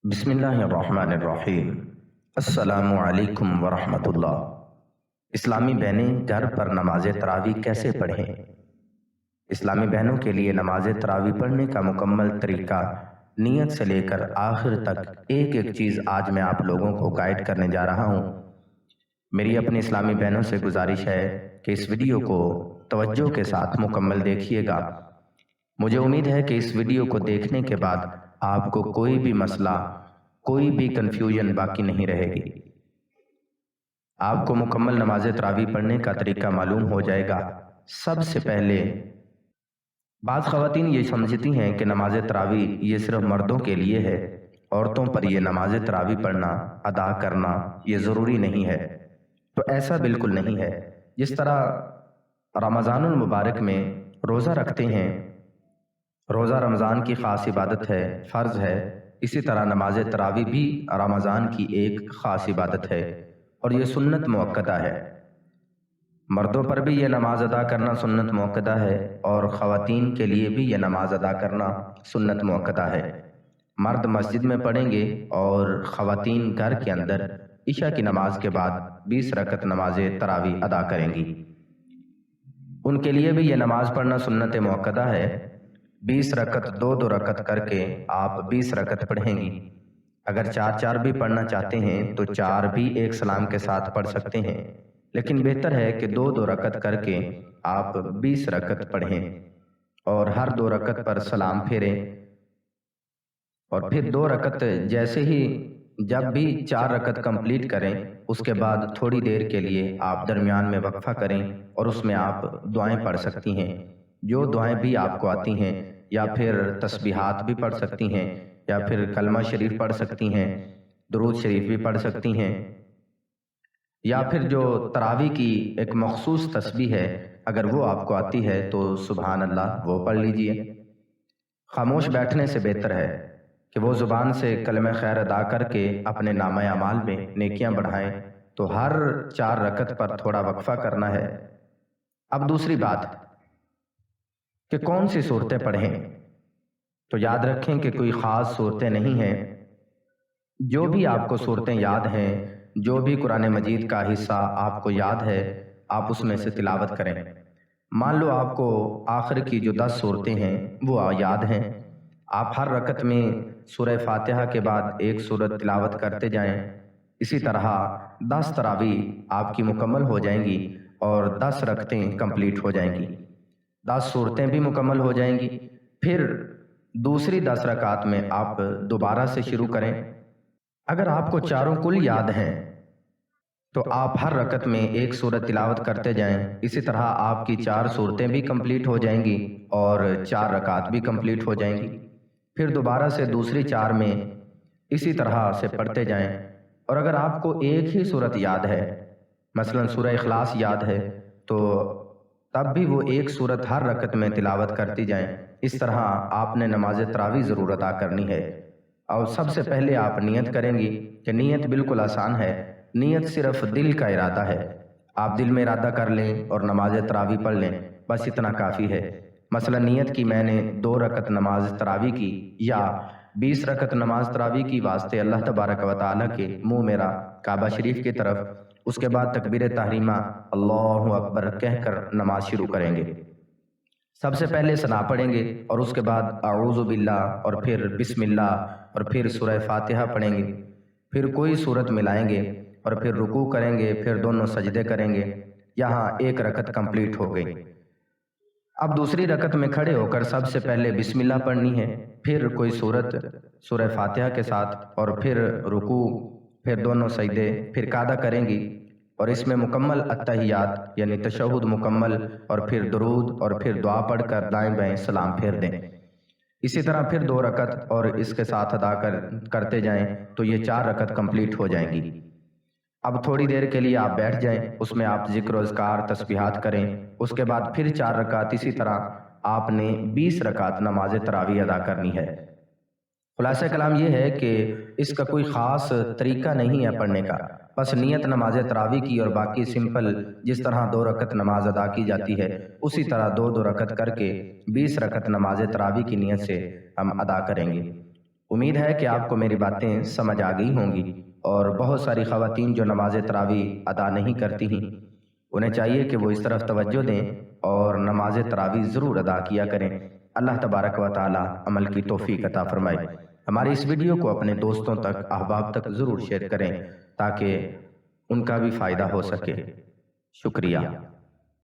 بسم اللہ الرحمن الرحیم۔ السلام علیکم ورحمۃ اللہ۔ اسلامی بہنیں گھر پر نماز تراویح کیسے پڑھیں؟ اسلامی بہنوں کے لیے نماز تراویح پڑھنے کا مکمل طریقہ نیت سے لے کر آخر تک ایک ایک چیز آج میں آپ لوگوں کو گائیڈ کرنے جا رہا ہوں۔ میری اپنی اسلامی بہنوں سے گزارش ہے کہ اس ویڈیو کو توجہ کے ساتھ مکمل دیکھیے گا۔ مجھے امید ہے کہ اس ویڈیو کو دیکھنے کے بعد آپ کو کوئی بھی مسئلہ، کوئی بھی کنفیوژن باقی نہیں رہے گی۔ آپ کو مکمل نماز تراویح پڑھنے کا طریقہ معلوم ہو جائے گا۔ سب سے پہلے بعض خواتین یہ سمجھتی ہیں کہ نماز تراویح یہ صرف مردوں کے لیے ہے، عورتوں پر یہ نماز تراویح پڑھنا، ادا کرنا یہ ضروری نہیں ہے۔ تو ایسا بالکل نہیں ہے۔ جس طرح رمضان المبارک میں روزہ رکھتے ہیں، روزہ رمضان کی خاص عبادت ہے، فرض ہے، اسی طرح نماز تراویح بھی رمضان کی ایک خاص عبادت ہے اور یہ سنت مؤکدہ ہے۔ مردوں پر بھی یہ نماز ادا کرنا سنت مؤکدہ ہے اور خواتین کے لیے بھی یہ نماز ادا کرنا سنت مؤکدہ ہے۔ مرد مسجد میں پڑھیں گے اور خواتین گھر کے اندر عشاء کی نماز کے بعد 20 رکعت نماز تراویح ادا کریں گی۔ ان کے لیے بھی یہ نماز پڑھنا سنت مؤکدہ ہے۔ 20 رکعت دو دو رکعت کر کے آپ 20 رکعت پڑھیں گی۔ اگر چار چار بھی پڑھنا چاہتے ہیں تو چار بھی ایک سلام کے ساتھ پڑھ سکتے ہیں، لیکن بہتر ہے کہ دو دو رکعت کر کے آپ 20 رکعت پڑھیں اور ہر 2 رکعت پر سلام پھیریں، اور پھر 2 رکعت جیسے ہی جب بھی 4 رکعت کمپلیٹ کریں اس کے بعد تھوڑی دیر کے لیے آپ درمیان میں وقفہ کریں اور اس میں آپ دعائیں پڑھ سکتی ہیں، جو دعائیں بھی آپ کو آتی ہیں، یا پھر تسبیحات بھی پڑھ سکتی ہیں، یا پھر کلمہ شریف پڑھ سکتی ہیں، درود شریف بھی پڑھ سکتی ہیں، یا پھر جو تراویح کی ایک مخصوص تسبیح ہے اگر وہ آپ کو آتی ہے تو سبحان اللہ وہ پڑھ لیجئے۔ خاموش بیٹھنے سے بہتر ہے کہ وہ زبان سے کلمہ خیر ادا کر کے اپنے نامہ اعمال میں نیکیاں بڑھائیں، تو ہر 4 رکعت پر تھوڑا وقفہ کرنا ہے۔ اب دوسری بات کہ کون سی صورتیں پڑھیں، تو یاد رکھیں کہ کوئی خاص صورتیں نہیں ہیں، جو بھی آپ کو صورتیں یاد ہیں، جو بھی قرآن مجید کا حصہ آپ کو یاد ہے آپ اس میں سے تلاوت کریں۔ مان لو آپ کو آخر کی جو 10 صورتیں ہیں وہ یاد ہیں، آپ ہر رکعت میں سورہ فاتحہ کے بعد ایک سورت تلاوت کرتے جائیں۔ اسی طرح 10 تراویح آپ کی مکمل ہو جائیں گی اور 10 رکعتیں کمپلیٹ ہو جائیں گی، 10 صورتیں بھی مکمل ہو جائیں گی۔ پھر دوسری 10 رکعات میں آپ دوبارہ سے شروع کریں۔ اگر آپ کو چاروں کل یاد ہیں تو آپ ہر رکعت میں ایک سورت تلاوت کرتے جائیں، اسی طرح آپ کی 4 صورتیں بھی کمپلیٹ ہو جائیں گی اور 4 رکعات بھی کمپلیٹ ہو جائیں گی۔ پھر دوبارہ سے دوسری 4 میں اسی طرح سے پڑھتے جائیں، اور اگر آپ کو ایک ہی صورت یاد ہے، مثلا سورہ اخلاص یاد ہے، تو تب بھی وہ ایک صورت ہر رکعت میں تلاوت کرتی جائیں۔ اس طرح آپ نے نماز تراویح ضرور ادا کرنی ہے۔ اور سب سے پہلے آپ نیت کریں گی کہ نیت بالکل آسان ہے، نیت صرف دل کا ارادہ ہے۔ آپ دل میں ارادہ کر لیں اور نماز تراویح پڑھ لیں، بس اتنا کافی ہے۔ مثلا نیت کی میں نے 2 رکعت نماز تراویح کی یا 20 رکعت نماز تراویح کی واسطے اللہ تبارک و تعالیٰ کے منہ میرا کعبہ شریف کی طرف، اس کے بعد تکبیر تحریمہ اللہ اکبر کہہ کر نماز شروع کریں گے۔ سب سے پہلے ثنا پڑھیں گے اور اس کے بعد اعوذ باللہ اور پھر بسم اللہ اور پھر سورہ فاتحہ پڑھیں گے، پھر کوئی سورت ملائیں گے اور پھر رکوع کریں گے، پھر دونوں سجدے کریں گے۔ یہاں ایک رکعت کمپلیٹ ہو گئی۔ اب دوسری رکعت میں کھڑے ہو کر سب سے پہلے بسم اللہ پڑھنی ہے، پھر کوئی سورت سورہ فاتحہ کے ساتھ، اور پھر رکوع، پھر دونوں سجدے، پھر قعدہ کریں گی، اور اس میں مکمل التحیات یعنی تشہد مکمل، اور پھر درود اور پھر دعا پڑھ کر دائیں بائیں سلام پھیر دیں۔ اسی طرح پھر 2 رکعت اور اس کے ساتھ ادا کرتے جائیں تو یہ 4 رکعت کمپلیٹ ہو جائیں گی۔ اب تھوڑی دیر کے لیے آپ بیٹھ جائیں، اس میں آپ ذکر و اذکار تسبیحات کریں، اس کے بعد پھر 4 رکعت اسی طرح آپ نے 20 رکعت نماز تراویح ادا کرنی ہے۔ خلاصہ کلام یہ ہے کہ اس کا کوئی خاص طریقہ نہیں ہے پڑھنے کا، بس نیت نماز تراویح کی اور باقی سمپل جس طرح 2 رکعت نماز ادا کی جاتی ہے اسی طرح 2 2 رکعت کر کے 20 رکعت نماز تراویح کی نیت سے ہم ادا کریں گے۔ امید ہے کہ آپ کو میری باتیں سمجھ آ گئی ہوں گی، اور بہت ساری خواتین جو نماز تراویح ادا نہیں کرتی ہیں انہیں چاہیے کہ وہ اس طرف توجہ دیں اور نماز تراویح ضرور ادا کیا کریں۔ اللہ تبارک و تعالی عمل کی توفیق عطا فرمائے۔ ہماری اس ویڈیو کو اپنے دوستوں تک، احباب تک ضرور شیئر کریں تاکہ ان کا بھی فائدہ ہو سکے۔ شکریہ۔